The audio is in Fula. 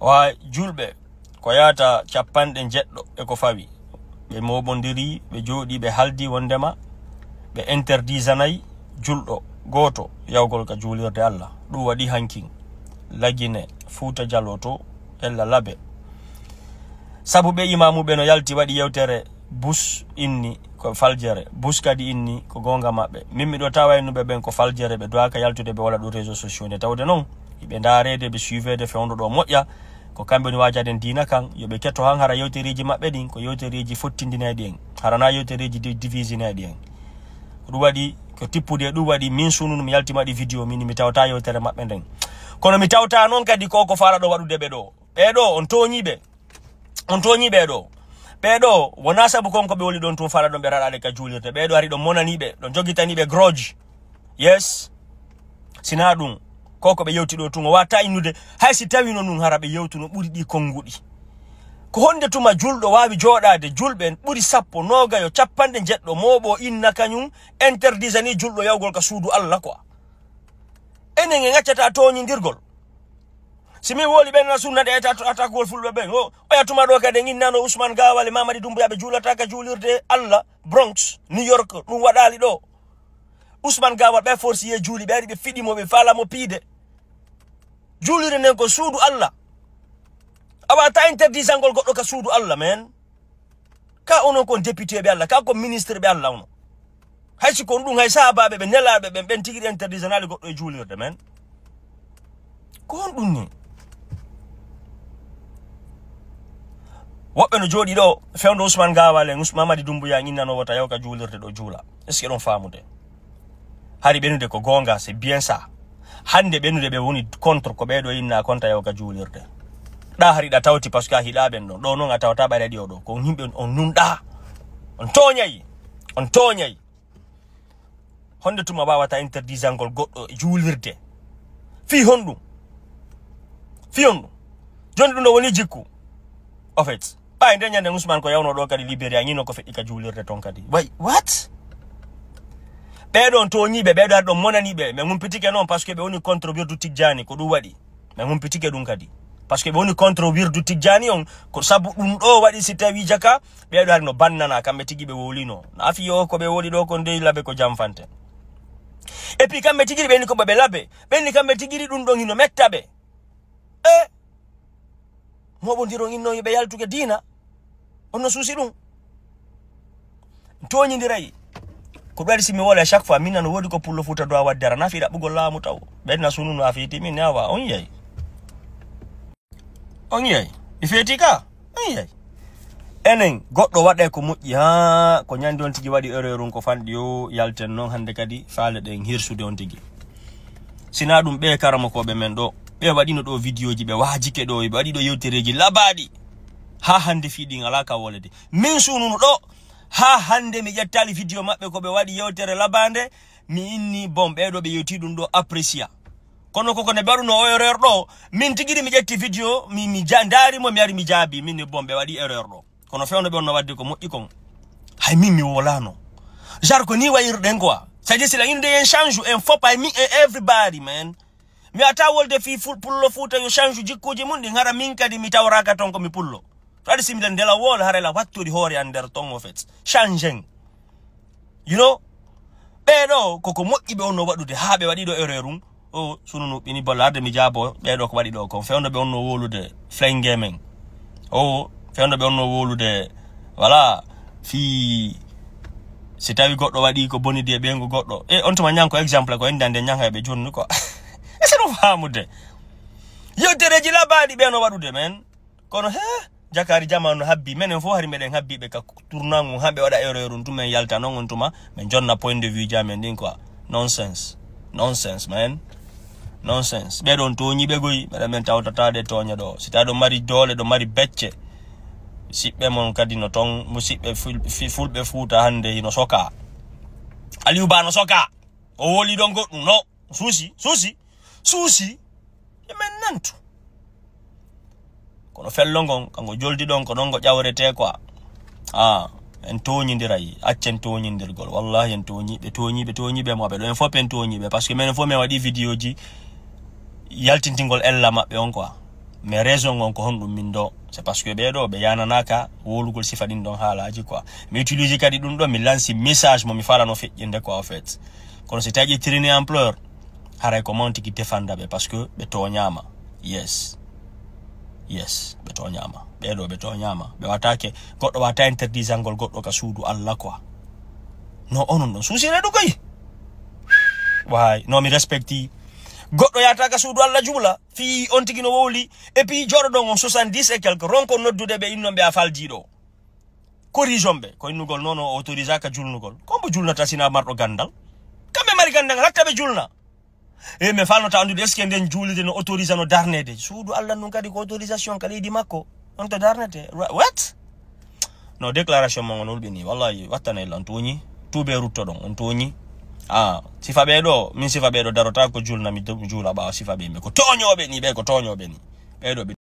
wa julbe ko yata cappanɗe jeddo e ko fawi be mobondiri be jodi be haldi wondema be interdisanayi juldo goto yawgol ka julirde Allah dum wadi hanking lagine Fuuta Jallo to ella labe sabu be imamu be no yalti wadi yewtere bus inni ko faljere bus kadi inni ko gonga mabbe mimmi do tawayno be ben ko faljere be doaka yaltude be wala do réseaux sociaux ne tawde non be ndaarede be suivede fewndo do moƴƴa ko kambe no wajaden dina kan yobe ketto han hara yewtereji mabbe din ko yewtereji fottindinaadi en harana yewtereji divisinaadi en dum wadi ko tippude dum wadi min sunu mi yalti madi video min mi tawta yewtere mabbe den kono mi tawta non kadi ko fara do wadude be do on toñi be do wona sabu konko be woli don tum fara don be radaade ka julirde be do ari do monani be don jogitani be grudge yes sina dum koko be yewti do tun wata inude hay si tawi non nun harabe yewtuno buri di kongudi ko honde tuma juldo wawi jodade julbe buri sappo noga yo cappande jeddo mobo inna kanyum interdisani juldo yawgol ka suudu Allah quoi enen en accata toñindirgol simi woli ben na sunna de atakol fulbe ben o yatuma do kade nginnano Ousmane Gawale Mamadi Doumbouya be julata ka julirde Allah Bronx New York dum wadali do Ousmane Gawale be force ye juli be ari be fidi mo be fala mo pide julire nen ko suudu Allah awata interdisangol goddo ka suudu Allah men ka onon kon député be Allah ka ko ministre be Allah ono haysi kon dum hay sahababe be nelabe be ben tigi interdisanali goddo e julirde men ko on dum ni wobbe no jodi do fewndo Ousmane Gawale Mamadi Doumbouya nginnano wota yawka julirde do jula est ce que don famude hari benude ko gonga c'est bien ça hande benude be woni contre ko be do inna konta yawka julirde da hari da tawti parce que hida ben do non atawta bare di do ko himbe on nunda on toñay honde tuma bawata interdisangol goddo julirde fi hondu jondi dum do woni jikku of it bay ndenya ne Ousmane ko yawno do kadi Liberia ngino ko feddi ka julirde ton kadi wait what be don toñibe be do monani be me mum pitike non parce que be woni contre wirdu Tidjani ko dum wadi me mum pitike dum kadi parce que be woni contre wirdu Tidjani on ko sabu dum do wadi si tawi jaka be do no bannana kambe tigi be wolino afi yo ko be woli do ko ndey labe ko jamfante et puis kambe tigi be ni ko be labe be ni kambe tigi dum do hino mettabe mo bondiro inno be yaltuke dina onno susi dum toñindiray ko dwari simi wala chaque fois minna no wodi ko pullo Fuuta do waddara na fi da bugol laamu taw benna sunu no afiti min nawa on yey ifeti ka on yey enen goddo wade ko moƴƴi ha ko nyandi on tigi wadi erreur ko fandi yo yalten non hande kadi faale den hirsude on tigi sina dum be karamo ko be men do be wadino do videoji be wajike do be wadi do yewtereji labadi ha hande fiidi alaka wolede min sunu do ha hande mi jettali video mabbe ko be wadi yewtere labande mi inni bombe do be yewti dum do apprécier kono koko ne baru no erreur do min tigiri mi jetti video mi jandari mo mi ari mi jaabi min bombe wadi erreur do kono fewno be on no wadde ko moƴƴi kon hay min mi wolano jar ko ni wayirden quoi ça dit c'est la inde en change en faut pas mi everybody man mi ata wolde fi pullo Fuuta yo change jikkuji mun di ngara min kadi mi tawraka ton ko mi pullo tadi simden de la wol harela wattudi hore ander ton ofet changing you know bedo koko moƴƴi be onno wadude ha be wadi do erreurum o sununu bini bolade mi jabo bedo ko wadi do ko fewno be onno wolude flying gaming o fewno be onno wolude voilà fi si tawi goddo wadi ko bonidi e bengo goddo on to manyanko exemple ko endande nyanga be jonni ko c'est no famude yewtereji labadi be no wadude men kono jakari jamanu habbi menen fo hari meden habbi be ka tournangu hambe wada erreur tumen yalta non on tuma men jonna point de vue jamen din quoi nonsense man nonsense be don to nyibe goyi be men tawtata de tonya do sita do mari dole do mari becce sibbe mon kadi no ton musibbe fulbe Fuuta hande ino soka Aliou Ba no soka o woli don go no susi men nantu kono fellongon kango joldi don ko don go jawrete quoi en toñindiray accen toñindirgol wallahi en toñi be mo be do en fop en toñi be parce que men fo me wadi video ji yaltintingol ella mabbe on quoi mais raison on ko hondum min do c'est parce que be do be yananaka wolugol sifa din don halaji quoi mais utiliser kadi dum do mi lance message mo mi fala no fejjende quoi en fait kono c'est taji traîner ampleur haray ko monti ki defanda be parce que be to nyama yes be to nyama be do be to nyama be watake goddo wata interdisangol goddo ka suudu Allah quoi no onon don susire do kay way no mi respecti goddo yata ka suudu Allah jula fi on tigi no woli et puis jodo don on 70 et quelque ronko noddude be inno be afalji do corrigeombe ko innugol nono autorisa ka julnugol ko bo julnata sina mardo gandal kambe mari gandal hatta be julna e me falno ta andude eske den julide no autorisa no darnede suudu Allah non kadi ko autorisation ka leydi makko on to darnete what no déclaration mo ngol bini wallahi wattane lan toñi tube rutto don on toñi sifa be do min sifa be do darota ko julna mi do jula ba sifa be ko toñobe ni be ko toñobe ni be do